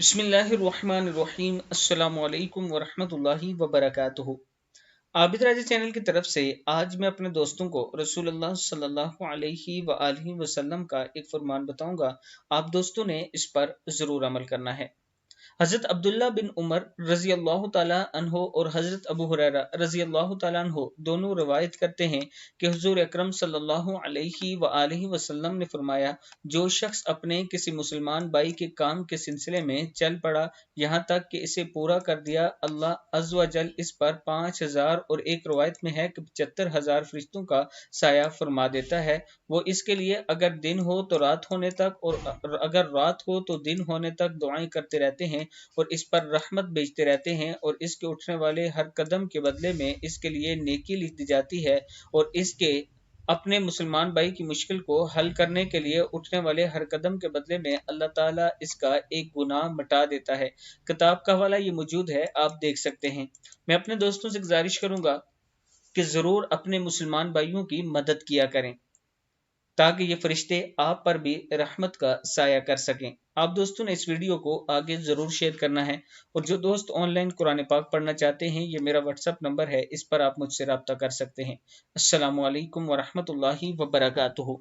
बिस्मिल्लाहिर्रहमानिर्रहीम अस्सलामु अलैकुम वरहमतुल्लाहि वबरकातुहू। आबिद राजा चैनल की तरफ से आज मैं अपने दोस्तों को रसूलुल्लाह सल्लल्लाहु अलैहि वआलिहि वसल्लम का एक फरमान बताऊंगा। आप दोस्तों ने इस पर ज़रूर अमल करना है। हज़रत अब्दुल्ला बिन उमर रज़ी अल्लाह ताला अन्हो और हज़रत अबू हुरैरा रज़ी अल्लाह ताला अन्हो दोनों रवायत करते हैं कि हुज़ूर अकरम सल्लल्लाहु अलैहि वआलिहि वसल्लम ने फरमाया, जो शख्स अपने किसी मुसलमान भाई के काम के सिलसिले में चल पड़ा यहाँ तक कि इसे पूरा कर दिया, अल्लाह अज़्ज़ व जल इस पर 5,000 और एक रवायत में है कि 75,000 फरिश्तों का साया फरमा देता है। वो इसके लिए अगर दिन हो तो रात होने तक और अगर रात हो तो दिन होने तक दुआएं करते रहते हैं और इस पर रहमत भेजते रहते हैं, और इसके उठने वाले हर कदम के बदले में इसके लिए नेकी लिख दी जाती है, और इसके अपने मुसलमान भाई की मुश्किल को हल करने के लिए उठने वाले हर कदम के बदले में अल्लाह ताला इसका एक गुनाह मिटा देता है। किताब का हवाला ये मौजूद है, आप देख सकते हैं। मैं अपने दोस्तों से गुजारिश करूंगा कि ज़रूर अपने मुसलमान भाइयों की मदद किया करें ताकि ये फरिश्ते आप पर भी रहमत का साया कर सकें। आप दोस्तों ने इस वीडियो को आगे ज़रूर शेयर करना है, और जो दोस्त ऑनलाइन कुरान पाक पढ़ना चाहते हैं, ये मेरा व्हाट्सएप नंबर है, इस पर आप मुझसे रब्ता कर सकते हैं। अस्सलामु अलैकुम वरहमतुल्लाहि वबरकातुहू।